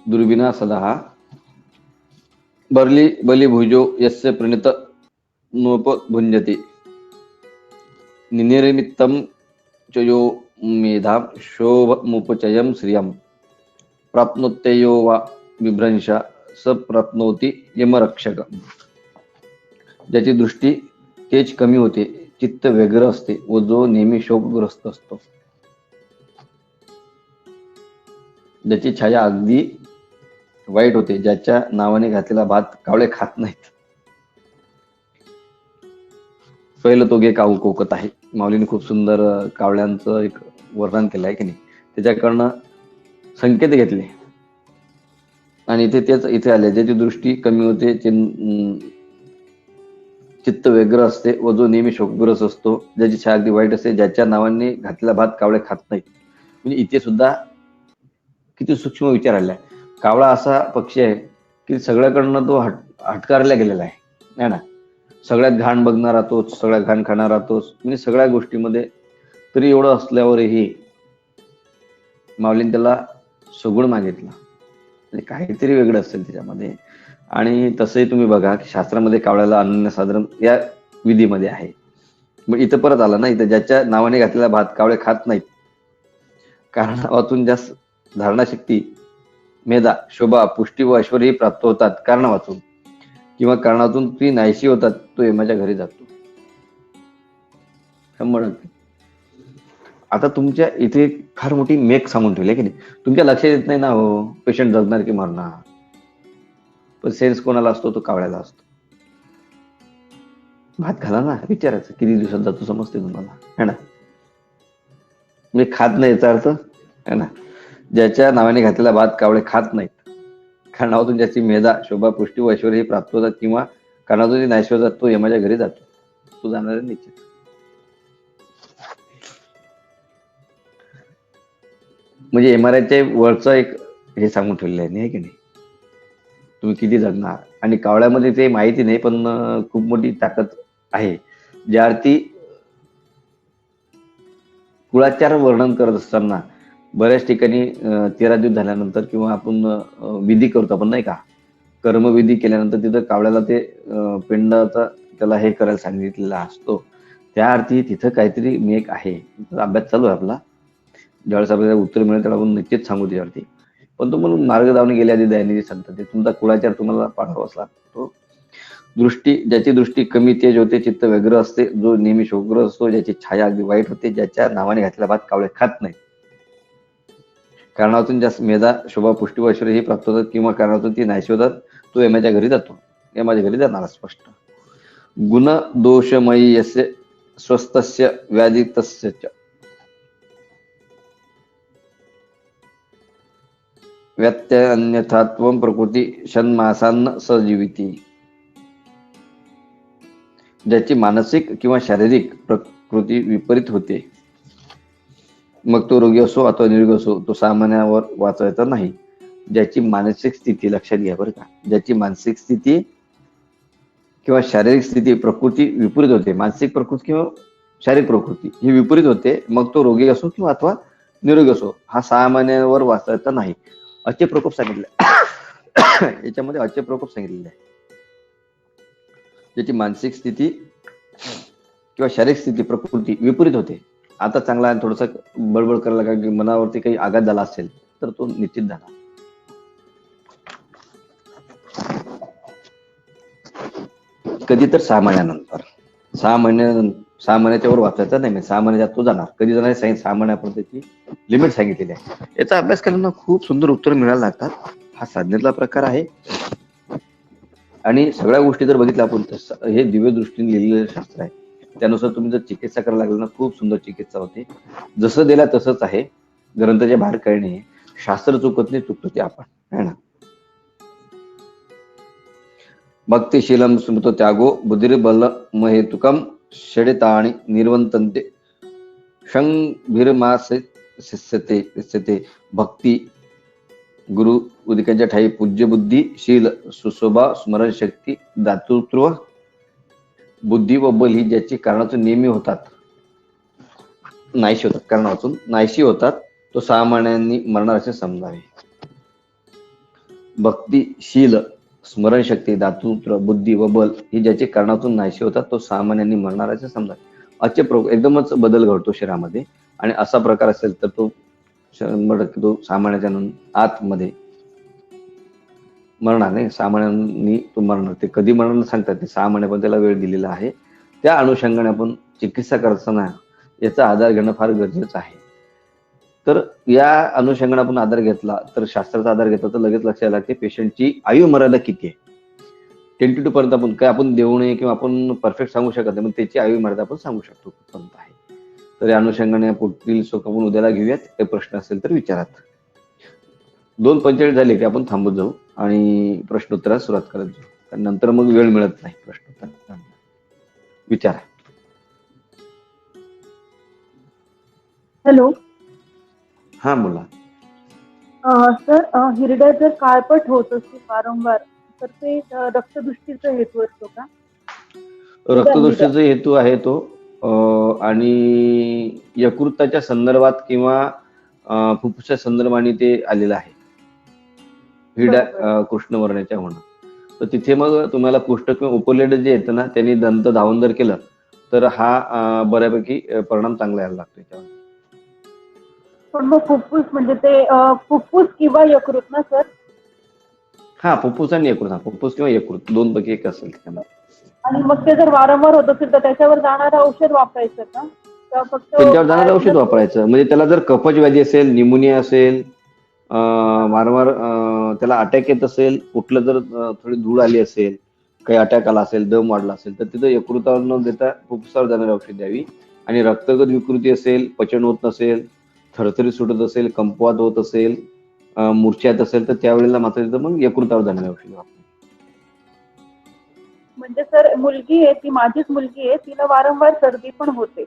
दुर्बिना सदाहा बर्ली बलिभुजो यस्य प्रणित नोपभुंजति निनिर्मित्तं च यो मेधां शोभमुपचयं श्रियं प्राप्नोत्ययो वा विभ्रंशा स प्राप्नोति यमरक्षक. ज्याची दृष्टी तेज कमी होते, चित्त व्यग्र असते व जो नेहमी शोकग्रस्त असतो, ज्याची छाया अगदी वाईट होते, ज्याच्या नावाने घातलेला भात कावळे खात नाहीत. पहिलं तो गे काऊ कोकत आहे. माऊलीने खूप सुंदर कावळ्यांचं एक वर्णन केलं आहे की नाही, त्याच्याकडनं संकेत घेतले आणि तेच इथे आले. ज्याची दृष्टी कमी होते, चित्त व्यग्र असते व जो नेहमी शोकग्रस्त असतो, ज्याची छाया अगदी वाईट असते, ज्याच्या नावाने घातलेला भात कावळे खात नाहीत. म्हणजे इथे सुद्धा किती सूक्ष्म विचार आलाय. कावळा असा पक्षी आहे की सगळ्याकडनं तो हटकारला गेलेला आहे ना. सगळ्यात घाण बघणारा तोच, सगळ्यात घाण खाणारा तोच, म्हणजे सगळ्या गोष्टीमध्ये. तरी एवढं असल्यावरही माऊलीने त्याला सगुण मागितला, म्हणजे काहीतरी वेगळं असेल त्याच्यामध्ये. आणि तसंही तुम्ही बघा की शास्त्रामध्ये कावळ्याला अनन्यसाधारण या विधीमध्ये आहे. मग इथं परत आला ना, इथं ज्याच्या नावाने घातलेला भात कावळे खात नाहीत, कारणावातून जास्त धारणाशक्ती, मेधा, शोभा, पुष्टी व ऐश्वर्य प्राप्त होतात कारणावातून, किंवा कारणातून ती नाहीशी होतात, तो यमाच्या घरी जातो. 100%. आता तुमच्या इथे फार मोठी मेक सांगून ठेवली की नाही, तुमच्या लक्षात येत नाही ना हो, पेशंट जगणार की मरणार. पण सेन्स कोणाला असतो? तो कावळ्याला असतो. भात घाला ना, विचारायचं किती दिवसात जातो समजते तुम्हाला, है ना. मी खात नाही याचा अर्थ, है ना, ज्याच्या नावाने घातलेला भात कावळे खात नाहीत, कारणातून ज्याची मेधा, शोभा, पुष्टी व ऐश्वर्य हे प्राप्त होतात, किंवा कारणातून नाहीशी होतात, तो यमाच्या घरी जातो. तो जाणार आहे निश्चित. म्हणजे एमआरआयच्या वरचं एक हे सांगून ठेवलेलं आहे नाही की नाही, तुम्ही किती जगणार. आणि कावळ्यामध्ये ते माहिती नाही, पण खूप मोठी ताकद आहे. ज्या अर्थी कुळाचार वर्णन करत असताना बऱ्याच ठिकाणी 13 दिवस झाल्यानंतर, किंवा आपण विधी करतो आपण नाही का, कर्मविधी केल्यानंतर तिथं कावळ्याला ते पिंडाचा त्याला हे करायला सांगितलेला असतो. त्या अर्थी तिथं काहीतरी मेक आहे. अभ्यास चालू आहे आपला. ज्यावेळेस आपल्याला उत्तर मिळेल त्याला आपण निश्चित सांगू त्यावरती. पण तुम्हाला मार्ग दावणे गेल्या आधी दयानिधी सांगतात, ते तुमचा कुळाचार तुम्हाला पाळावाच लागतो. दृष्टी, ज्याची दृष्टी कमी तेज होते, चित्त व्यग्र असते, जो नेहमी शोकग्रस्त असतो, ज्याची छाया अगदी वाईट होते, ज्याच्या नावाने घातलेला भात कावळे खात नाही, कारणातून जास्त मेधा, शोभा, पुष्टी व ऐश्वर्य हे प्राप्त होतात, किंवा कारणातून ती नाहीशी होतात, तो यमाच्या घरी जातो. यमाच्या घरी जाणार स्पष्ट. गुण दोषमयी यस्य स्वस्थस्य व्याधितस्य च व्यत्यय अन्यथात्वं प्रकृती षण्मासान्न सजीविती. ज्याची मानसिक किंवा शारीरिक प्रकृती विपरीत होते, मग तो रोगी असो अथवा निरोगी असो, तो सामान्यावर वाचायचा नाही. ज्याची मानसिक स्थिती, लक्षात घ्या बरं का, ज्याची मानसिक स्थिती किंवा शारीरिक स्थिती प्रकृती विपरीत होते, मानसिक प्रकृती किंवा शारीरिक प्रकृती ही विपरीत होते, मग तो रोगी असो किंवा अथवा निरोगी असो, हा सामान्यावर वाचायचा नाही. अचे प्रकोप सांगितले याच्यामध्ये, अचे प्रकोप सांगितलेले आहे. ज्याची मानसिक स्थिती किंवा शारीरिक स्थिती प्रकृती विपरीत होते. आता चांगला आहे, थोडासा बडबड करायला लागला की मनावरती काही आघात झाला असेल तर तो निश्चित झाला. कधी तर 6 महिन्यानंतर, 6 महिन्याच्या वर वाचायचा नाही, 6 महिन्याच्या तो जाणार. कधी जाणार 6 महिन्यापर्यंत त्याची लिमिट सांगितलेली आहे. याचा अभ्यास केल्यानं खूप सुंदर उत्तर मिळायला लागतात. हा साधनेतला प्रकार आहे आणि सगळ्या गोष्टी जर बघितल्या आपण तर हे दिव्य दृष्टीने लिहिलेलं शास्त्र आहे. त्यानुसार तुम्ही जर चिकित्सा करायला लागला ना, खूप सुंदर चिकित्सा होते. जसं दिला तसंच आहे, ग्रंथाच्या बाहेर काही नाही. शास्त्र चुकत नाही, चुकतो ते आपण, है ना. भक्तिशीलम स्मृतो त्यागो बुद्धिर्बल महेतुकम षडितानि निर्वंतन्ते शंभिर्मास्यते. भक्ती गुरु उदिकांच्या ठाई पूज्य बुद्धी शील सुशोभा स्मरणशक्ती दातृत्व बुद्धी व बल ही ज्याची कारणातून नेहमी होतात, नाहीशी होतात, कारणातून नाहीशी होतात, तो 6 महिन्यांनी मरणार असे समजावे. भक्ती शील स्मरणशक्ती दातृत्व बुद्धी व बल ही ज्याची कारणातून नाहीशी होतात, तो 6 महिन्यांनी मरणार असे समजावे. एकदमच बदल घडतो शरीरामध्ये आणि असा प्रकार असेल तर तो 100% तो 6 महिन्याच्या आतमध्ये मरणार नाही. 6 महिन्यांनी तो मरणार. ते कधी मरणार सांगतात, ते 6 महिन्यापर्यंत त्याला वेळ दिलेला आहे. त्या अनुषंगाने आपण चिकित्सा करताना याचा आधार घेणं फार गरजेचं आहे. तर या अनुषंगाने आपण आधार घेतला तर, शास्त्राचा आधार घेतला तर लगेच लक्षात लागते पेशंटची आयु मर्यादा किती आहे. 10 पर्यंत आपण काय आपण देऊ नये किंवा आपण परफेक्ट सांगू शकत नाही, पण त्याची आयु मर्यादा आपण सांगू शकतो कुठपर्यंत आहे. तर या अनुषंगाने पुढील शोक आपण उद्याला घेऊयात. काही प्रश्न असेल तर विचारात. 2:45 झाले की आपण थांबत जाऊ आणि प्रश्नोत्तरास सुरुवात करत जाऊ, कारण नंतर मग वेळ मिळत नाही प्रश्नोत्तर. विचारा. हॅलो. हा बोला. सर, हिरड्यात जर काळपट होत असतील वारंवार तर ते रक्तदृष्टीचा हेतू असतो का? रक्तदृष्टीचा हेतू आहे तो आणि यकृताच्या संदर्भात किंवा फुफ्फुसाच्या संदर्भाने ते आलेलं आहे. हिरड्या कृष्णवर्णाच्या होणं. तर तिथे मग तुम्हाला कुष्ठ किंवा उपलेट जे येतं ना, त्यांनी दंत धावून जर केलं तर हा बऱ्यापैकी परिणाम चांगला यायला लागतो त्याच्यावर. पण मग फुफ्फुस म्हणजे ते फुफ्फुस किंवा यकृत ना सर? हा, फुफ्फुस आणि यकृत. फुफ्फुस किंवा यकृत 2 पैकी एक असेल त्याच्यामध्ये. आणि मग ते जर वारंवार होत असेल तर त्याच्यावर जाणारं औषध वापरायचं का फक्त त्यांच्यावर जाणारं औषध वापरायचं. म्हणजे त्याला जर कफच व्याधी असेल, निमोनिया असेल, वारंवार त्याला अटॅक येत असेल, कुठलं जर थोडी धूळ आली असेल, काही अटॅक आला असेल, दम वाढला असेल, तर तिथं यकृतावर न देता फुफ्फुसावर जाणारे औषध द्यावी. आणि रक्तगत विकृती असेल, पचन होत नसेल, थरथरी सुटत असेल, कंपवात होत असेल, मूर्छा येत असेल, तर त्यावेळेला मात्र तिथं मग यकृतावर जाणारे औषध वापरायचं. म्हणजे सर, मुलगी आहे, ती माझीच मुलगी आहे, तिला वारंवार सर्दी पण होते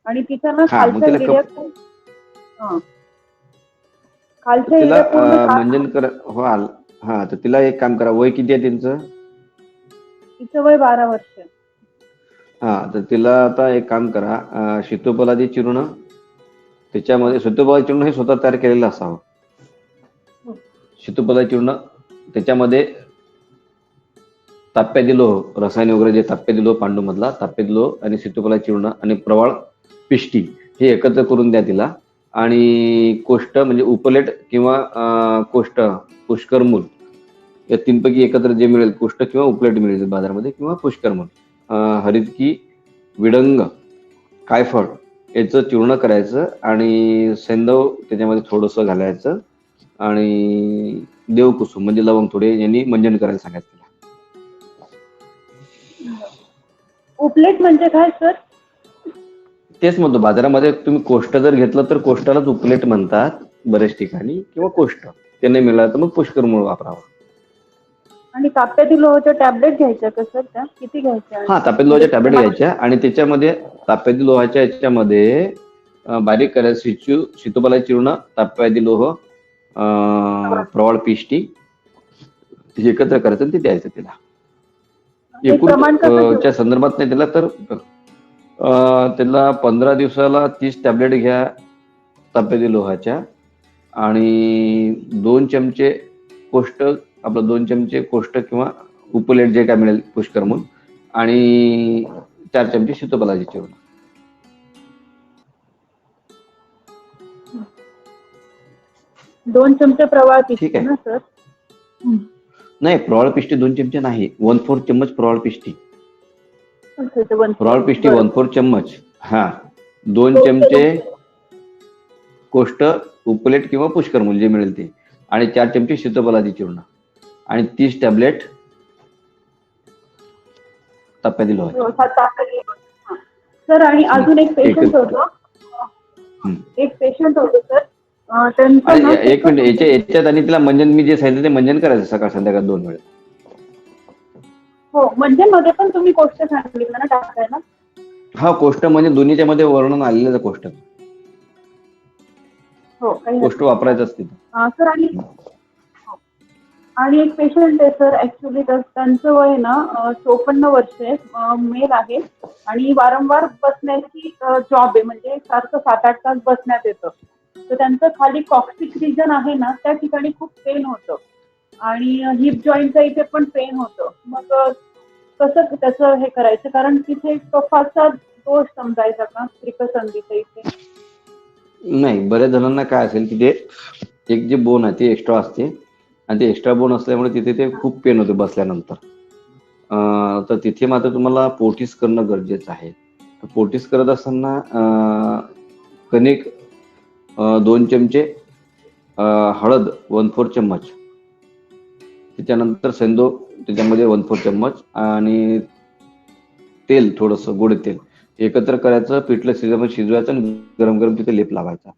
आणि तिच्या ना खालच्या हिरड्या तिला मंजन कर. हा, तर तिला एक काम करा. वय किती आहे तिचं? तिचं वय 12 वर्ष. हा, तर तिला आता एक काम करा. सीतोफलादी चूर्ण, त्याच्यामध्ये सीतोफलादी चूर्ण हे स्वतः तयार केलेलं असावं. सीतोफलादी चूर्ण त्याच्यामध्ये ताप्यातील लोह, रसायन वगैरे जे ताप्यातील लोह, पांडू मधला ताप्यातील लोह आणि सीतोफलादी चूर्ण आणि प्रवाळ पिष्टी हे एकत्र करून द्या तिला. आणि कोष्ठ म्हणजे उपलेट किंवा कोष्ठ पुष्करमूल या 3 पैकी एकत्र जे मिळेल, कोष्ठ किंवा उपलेट मिळेल बाजारामध्ये किंवा पुष्करमूल, हरितकी, विडंग, कायफळ याचं चूर्ण करायचं आणि सैंधव त्याच्यामध्ये थोडंसं घालायचं आणि देवकुसुम म्हणजे लवंग थोडे यांनी मंजन करायला सांगायचं. उपलेट म्हणजे काय सर? तेच म्हणतो, बाजारामध्ये तुम्ही कोष्ठ जर घेतलं तर कोष्ठालाच उपलेट म्हणतात बरेच ठिकाणी, किंवा कोष्ठ ते नाही मिळालं तर मग पुष्करमूळ वापरावं. आणि ताप्यातील लोहाच्या टॅबलेट घ्यायच्या का सर? त्या किती घ्यायच्या? हा, ताप्यातील लोहाच्या टॅबलेट घ्यायच्या आणि त्याच्यामध्ये ताप्यातील लोहाच्या याच्यामध्ये बारीक करायचं सीतोफलादी चूर्ण, ताप्यातील लोह, प्रवाळ पिष्टी एकत्र करायचं ते द्यायचं तिला. यकृतच्या संदर्भात नाही दिला तर त्याला 15 दिवसाला 30 टॅबलेट घ्या ताप्यातील लोहाच्या आणि 2 चमचे कोष्ठ, आपलं 2 चमचे कोष्ठ किंवा उपलेट जे काय मिळेल पुष्करमूल आणि 4 चमचे शीतोपलाची चूर्ण. 2 चमचे प्रवाळ ठीक पिष्टी आहे. ना सर? नाही, प्रवाळ पिष्टी 2 चमचे नाही, 1/4 चम्मच प्रवाळ पिष्टी. अच्छा, ते 1/4. प्रवाळ पिष्टी बरोबर. 1/4 चम्मच. हा, 2 2 चमचे चमचे. कोष्ट उपलेट किंवा पुष्करमूल जे मिळेल ते, आणि 4 चमचे शीतोपलाची चूर्ण, आणि 30 टॅबलेट ताप्यातील लोहाचे. सर, आणि अजून एक पेशंट एकत्र. होतं. हं. एक पेशंट होतं सर. त्यांचं आणि ना एक एकच मिनिट, याच्यात आणि तिला मंजन मी जे सांगितलं ते मंजन करायचं सकाळ संध्याकाळ 2 वेळेस. हो, म्हणजे मध्ये पण तुम्ही गोष्ट सांगितलं ना टाकायला? हा, कोष्ट म्हणजे दोन्हीच्या मध्ये वर्णन आलेलं आहे कोष्ट. हो, काही कोष्ट हरकत वापरायचं असते. नाही. सर, आणि एक पेशंट आहे सर, ऍक्च्युली त्यांचं वय ना 54 वर्ष आहे, मेल आहे, आणि वारंवार बसण्याची जॉब आहे, म्हणजे सारखं 7-8 तास बसण्यात येतं. तर त्यांचं खाली कॉक्सिक रिजन आहे ना, त्या ठिकाणी खूप पेन होतं, आणि हिप जॉईंटच्या इथे पण पेन होतं. मग कसं त्याचं हे करायचं, कारण तिथे कफाचा दोष समजायचा का त्रिकसंधीच्या इथे? नाही, बऱ्याच जणांना काय असेल की ते एक जे बोन आहे ते एक्स्ट्रा असते, आणि ते एक्स्ट्रा बोन असल्यामुळे तिथे ते खूप पेन होते बसल्यानंतर. तर तिथे मात्र तुम्हाला पोटीस करणं गरजेचं आहे. तर पोटीस करत असताना कणिक 2 चमचे, हळद 1/4 चम्मच, त्याच्यानंतर सेंदो त्याच्यामध्ये 1/4 चम्मच, आणि तेल थोडंसं, गोड तेल एकत्र करायचं, पिठलं शिजवायचं, आणि गरम गरम तिथे लेप लावायचा.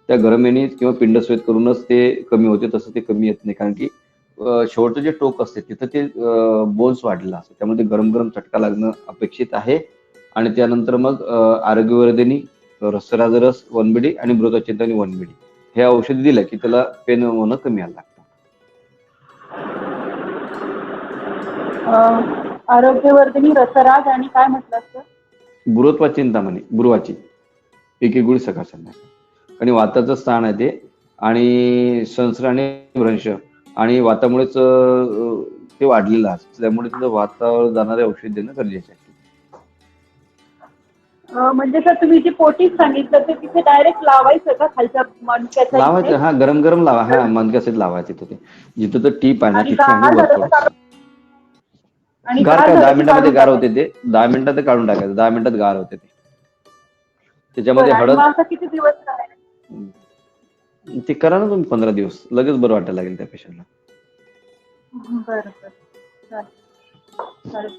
त्या गरम याने किंवा पिंडस्वेद करूनच ते कमी होते, तसं ते कमी येत नाही, कारण की शेवटचं जे टोक असते तिथं ते बोन्स वाढलेला असतो, त्यामुळे ते गरम गरम चटका लागणं अपेक्षित आहे. आणि त्यानंतर मग आरोग्यवर्धिनी, रसराजरस 1 बिडी आणि मृतचिंतामणी 1 बिडी हे औषध दिलं की त्याला पेन होणं कमी यायला लागतं. आरोग्यवर्धिनी, रसराज, आणि काय म्हटलं सर? बुरुत्वा चिंतामणी, बुरुवाची एक एक गुळी सकाळ संध्याकाळ. आणि वाताचं स्थान आहे ते, आणि संसर्ग आणि भ्रंश, आणि वातामुळेच ते वाढलेलं असतं, त्यामुळे तिथं वातावर जाणारे औषध देणं गरजेचं आहे. म्हणजे सर, तुम्ही जे पोटीस सांगितलं ते तिथे डायरेक्ट लावायचं का खालच्या मणक्याच्या इथे? लावायचं, हा, गरम गरम लावा, हा, मनक्यासाठी लावायचं तिथे, जिथं तर टीप आहे ना आणि तिथे, आणि गार झालं वरतो. तर आणि गार गार काय, झालं 10 की मिनिटामध्ये काढून गार होते टाकायचं? ते, 10 मिनिटात काढून टाकायचं, 10 मिनिटात गार होते ते. त्याच्यामध्ये बरं, आणि हळद. मग असं किती दिवस करायचं? ते करा ना तुम्ही 15 दिवस, लगेच बरं वाटायला लागेल त्या पेशंटला. बरं बरं, चालेल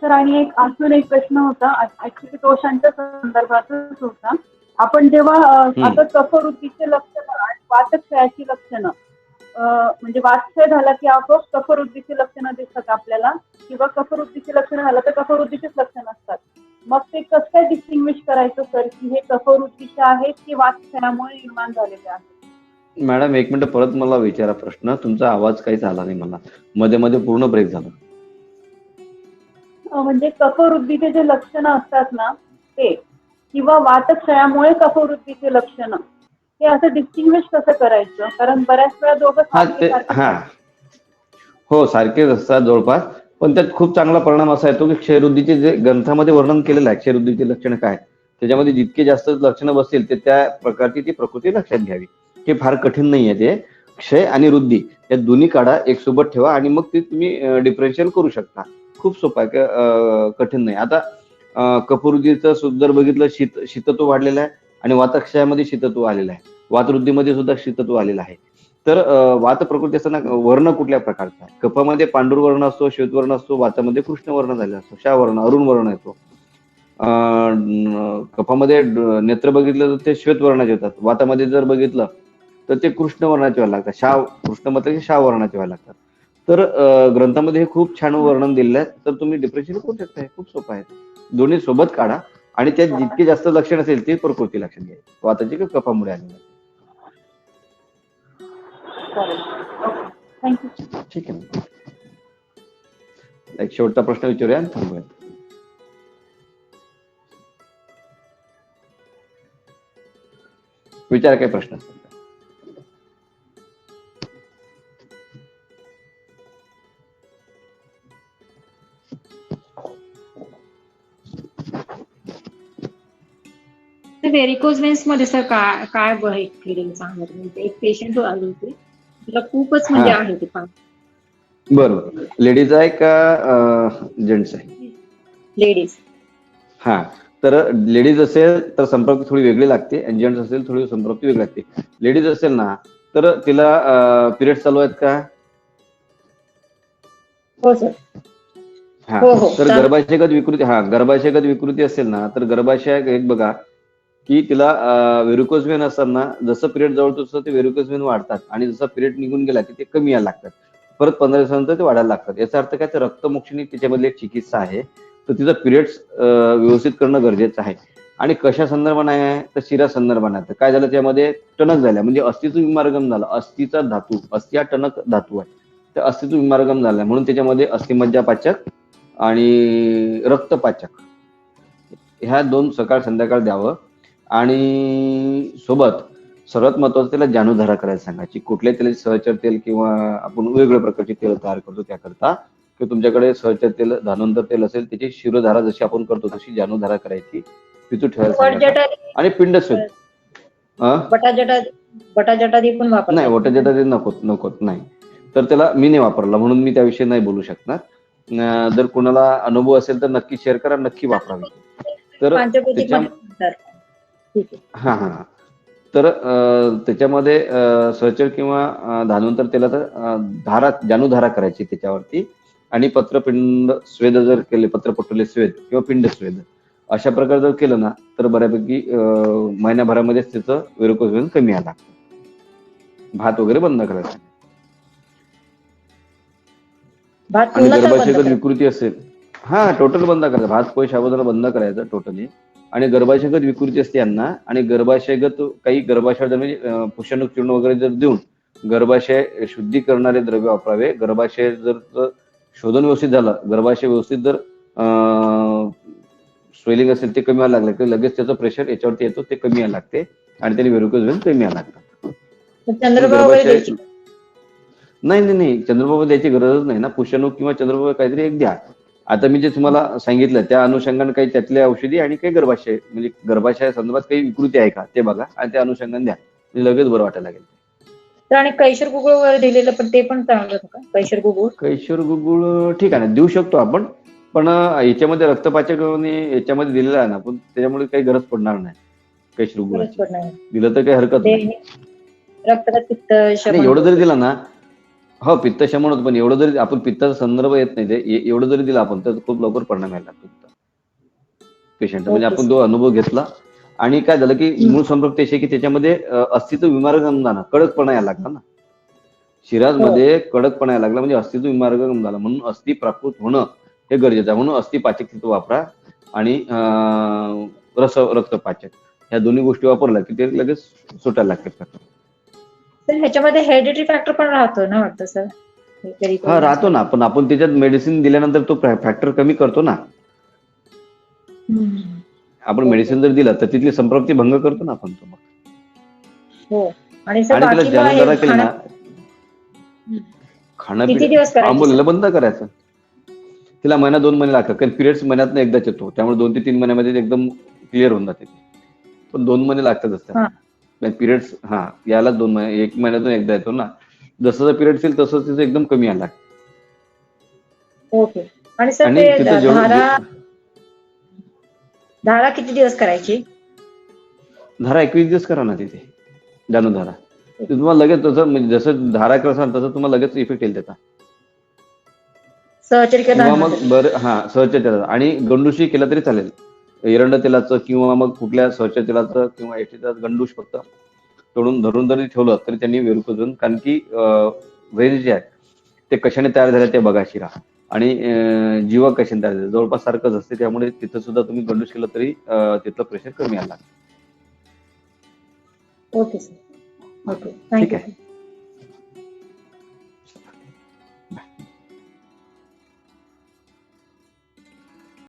सर. आणि अजून एक प्रश्न होता, ऍक्च्युली दोषांच्या संदर्भातच होता. आपण जेव्हा आता कफवृद्धीचे लक्षणं आणि वातक्षयाची लक्षणं, म्हणजे वातक्षय झाला की आपोआप कफवृद्धीची लक्षणं दिसतात आपल्याला, किंवा कफवृद्धीची लक्षणं झालं तर कफवृद्धीचीच लक्षणं असतात. मग ते कसं काय डिस्टिंग्विश करायचं सर, की हे कफवृद्धीचे आहेत की वातक्षयामुळे निर्माण झालेले आहेत? मॅडम, एक मिनिट, परत मला विचारा प्रश्न, तुमचा आवाज काहीच आला नाही मला, मध्ये मध्ये पूर्ण ब्रेक झाला. म्हणजे कफवृद्धीचे जे लक्षणं असतात ना ते, किंवा वातक्षयामुळे कफवृद्धीचे लक्षणं, हे असं डिस्टिंग्विश कसं करायचं? कारण बऱ्याच वेळा दोघं हा, सारखे ते, सारखेच हा, वाटतात. हो, सारखेच असतात जवळपास, पण त्यात खूप चांगला परिणाम असा येतो की क्षयवृद्धीचे जे ग्रंथामध्ये वर्णन केलेलं आहे, क्षयवृद्धीचे लक्षण काय, त्याच्यामध्ये जितके जास्त लक्षणं बसतील ते त्या प्रकारची ती प्रकृती लक्षात घ्यावी. हे फार कठीण नाही आहे ते. क्षय आणि वृद्धी या दोन्ही काढा, एक सोबत ठेवा, आणि मग ते तुम्ही डिफरन्शियल करू शकता. खूप सोपं आहे, कठीण नाही. आता कफवृद्धीचं जर बघितलं, शीतत्व वाढलेलं आहे, आणि वातक्षयामध्ये शीतत्व आलेलं आहे, वातवृद्धीमध्ये सुद्धा शीतत्व आलेलं आहे. तर वात प्रकृती असताना वर्ण कुठल्या प्रकारचा आहे? कफामध्ये पांढुर्वर्ण असतो, श्वेतवर्ण असतो, वातामध्ये कृष्णवर्ण झालेला असतो, क्षावर्ण, अरुण वर्ण येतो. कफामध्ये नेत्र बघितलं तर ते श्वेतवर्णाचे येतात, वातामध्ये जर बघितलं तर ते कृष्ण वर्णाचे व्हायला लागतात, कृष्ण म्हटलं की शाव वर्णाचे व्हायला लागतात. तर ग्रंथामध्ये हे खूप छान वर्णन दिलेलं आहे, तर तुम्ही डिफरन्शिएट करू शकता. हे खूप सोपं आहे. दोन्ही सोबत काढा, आणि त्यात जितके जास्त लक्षण असेल ते प्रकृती लक्षण घ्यायची, वाताची की कफामुळे आलेलं आहे. थँक्यू. ठीक आहे ना. एक शेवटचा प्रश्न विचारूया आणि थांबूयात. विचार काय प्रश्न असतात. व्हेरिकोज वेन्स मध्ये सर काय काय फिलिंग सांगणार म्हणजे एक पेशंट आली होती तिला खूपच म्हणजे हा आहे ते पान बरोबर. लेडीज आहे का जेंट्स आहे? लेडीज. हा तर लेडीज असेल तर संपृक्ती थोडी वेगळी लागते आणि जेंट्स असेल थोडी संपृक्ती वेगळी लागते. लेडीज असेल ना तर तिला पिरियड चालू आहेत का? हो सर. हा हो हो तर चालू. गर्भाशयगत विकृती असेल ना तर गर्भाशय एक बघा की तिला व्हेरिकोज वेन असताना जसं पिरियड जवळ तसं ते व्हेरिकोज वेन वाढतात आणि जसं पिरियड निघून गेला की ते कमी यायला लागतात. परत 15 दिवसानंतर ते वाढायला लागतात. याचा अर्थ काय, तर रक्तमोक्षणी त्याच्यामधली एक चिकित्सा आहे. तर तिचं पिरियड्स व्यवस्थित करणं गरजेचं आहे. आणि कशा संदर्भाने आहे, तर शिरा संदर्भाने आहे. तर काय झालं, त्यामध्ये टणक झाल्या म्हणजे अस्थिचं विमार्गम झालं. अस्थिचा धातू, अस्थि हा टणक धातू आहे. तर अस्थिचं विमार्गम झालं म्हणून त्याच्यामध्ये अस्थिमज्जापाचक आणि रक्तपाचक ह्या 2 सकाळ संध्याकाळ द्यावं. आणि सोबत सर्वात महत्वाचं त्याला जाणूधारा करायला सांगायची. कुठल्या तेलाची सहचर तेल किंवा आपण वेगवेगळ्या प्रकारची तेल तयार करतो त्याकरता, की तुमच्याकडे सहचर तेल, धानवंतर तेल असेल त्याची शिरोधारा जशी आपण करतो तशी जाणूधारा करायची, पितू ठेवायला सांगायचा. वटजटादी आणि पिंडस्वेद बटाजटादी पण वापरता नाही, येते. वटजटा ते नकोत नाही. तर त्याला मी नाही वापरला म्हणून मी त्याविषयी नाही बोलू शकणार. जर कोणाला अनुभव असेल तर नक्की शेअर करा, नक्की वापरावी. तर पंचभौतिक त्याच्या मध्ये सर. ठीक आहे. हा हा तर त्याच्यामध्ये सहचर किंवा धानवंतर तेलाचा धारा, जाणूधारा करायची त्याच्यावरती. आणि पत्रपिंड स्वेद जर केले, पत्रपटोले स्वेद किंवा पिंड स्वेद अशा प्रकारे जर केलं ना तर बऱ्यापैकी महिन्याभरामध्येच त्याचं व्हेरिकोज वेन कमी आला. भात वगैरे बंद करायचा. भात आणि पूर्णतः बंद गर्भाशयगत करा. विकृती असेल, हा टोटल बंद करायचं. भात पोळी साबुदाणा बंद करायचं टोटली. आणि गर्भाशयगत विकृती असते यांना, आणि गर्भाशयगत काही गर्भाशय म्हणजे पुषणक चूर्ण वगैरे जर देऊन गर्भाशय शुद्धी करणारे द्रव्य वापरावे. गर्भाशय जर शोधन व्यवस्थित झालं, गर्भाशय व्यवस्थित जर स्वेलिंग असेल ते कमी व्हायला लागलं तर लगेच त्याचं प्रेशर याच्यावरती येतो, ते कमी यायला लागते आणि त्याने व्हेरिकोज वेन कमी यायला लागतात. चंद्रभागा वगैरे द्यायची. नाही, चंद्रबाबा द्यायची गरजच नाही ना. पुष्यनूक किंवा चंद्रबाबा काहीतरी एक द्या. आता मी जे तुम्हाला सांगितलं त्या अनुषंगाने काही त्यातल्या औषधी आणि काही गर्भाशय म्हणजे गर्भाशय संदर्भात काही विकृती आहे का ते बघा आणि त्या अनुषंगाने द्या, म्हणजे लगेच बरं वाटायला लागेल. तर आणि कैशर गुगळ वगैरे दिलेलं पण ते पण चांगलं होतं का? कैशर गुगळ कैशोर गुगुळ ठीक आहे ना, देऊ शकतो आपण. पण याच्यामध्ये रक्तपाचक याच्यामध्ये दिलेला आहे ना, पण त्याच्यामुळे काही गरज पडणार नाही कैशोर गरज गुगुळाची. पडणार. दिलं तर काही हरकत ते नाही. रक्तदाब पित्त आणि शमन एवढं जरी होतं. दिलं ना, हो पित्त शमन होतं, पण एवढं जरी आपण, पित्ताचा संदर्भ येत नाही, ते एवढं जरी दिलं आपण तर खूप लवकर परिणाम यायला लागतो पेशंट. म्हणजे ओके आपण सर. तो अनुभव घेतला. आणि काय झालं की मूळ संपृक्ती अशी की त्याच्यामध्ये अस्थित्व विमार्गम झाला, कडकपणा यायला लागला ना. हो. शिराजमध्ये कडकपणा यायला लागला म्हणजे अस्थित्व विमार्गम झाला, म्हणून अस्थि प्राकृत होणं हे गरजेचं आहे. म्हणून अस्थिपाचक तिथं वापरा आणि रक्तपाचक ह्या दोन्ही गोष्टी वापरल्या की ते लगेच सुटायला लागतात. सर ह्याच्यामध्ये हेरिडिटरी फॅक्टर पण राहतो ना वाटतं सर? हा राहतो ना, पण आपण त्याच्यात मेडिसिन दिल्यानंतर तो फॅक्टर कमी करतो ना. आपण मेडिसिन जर दिलं तर तिथली संपृक्ती भंग करतो ना आपण तो. हो. आणि सर आणि तिला बाकी मग हे जाणूनदारा केली ना, खाणं खाणं किती दिवस करायचे आंबोलीला सर? बंद करायचं. तिला महिना 2 महिने लागतात, कारण पिरियड्स महिन्यातनं एकदाच येतो, त्यामुळे 2 ते 3 महिन्यामध्ये एकदम क्लिअर होऊन जाते. पण 2 महिने लागतातच हा. त्याला. पिरियड्स यायला 2 महिने, 1 महिन्यातून एकदा येतो ना. जसं पिरियड्स येईल तसं तिचं एकदम कमी यायला लागतं. ओके. आणि सर आणि ते तिथं धारा किती दिवस करायची? धारा 21 दिवस करा ना तिथे, जाणूधारा. तुम्हाला लगेच तसं म्हणजे जसं धारा करसाल तसं तुम्हाला लगेच इफेक्ट येईल त्याचा. सहचरी किंवा मग सहचर आणि गंडूशी केला तरी चालेल. एरंड तेलाचं किंवा मग कुठल्या सहचर तेलाचं किंवा एटीचं गंडूश फक्त तोडून धरून जरी ठेवलं तरी त्यांनी व्हेरिकोज वेन, कारण की व्हेन्स जे आहे ते कशाने तयार झाले ते बघा शिरा. आणि जीवा कशाने तयार झाले जवळपास सारखंच असते, त्यामुळे तिथं सुद्धा तुम्ही गंडूश केलं तरी तिथलं प्रेशर कमी यायला लागतं. Okay sir. ओके. ठीक थँक्यू. आहे.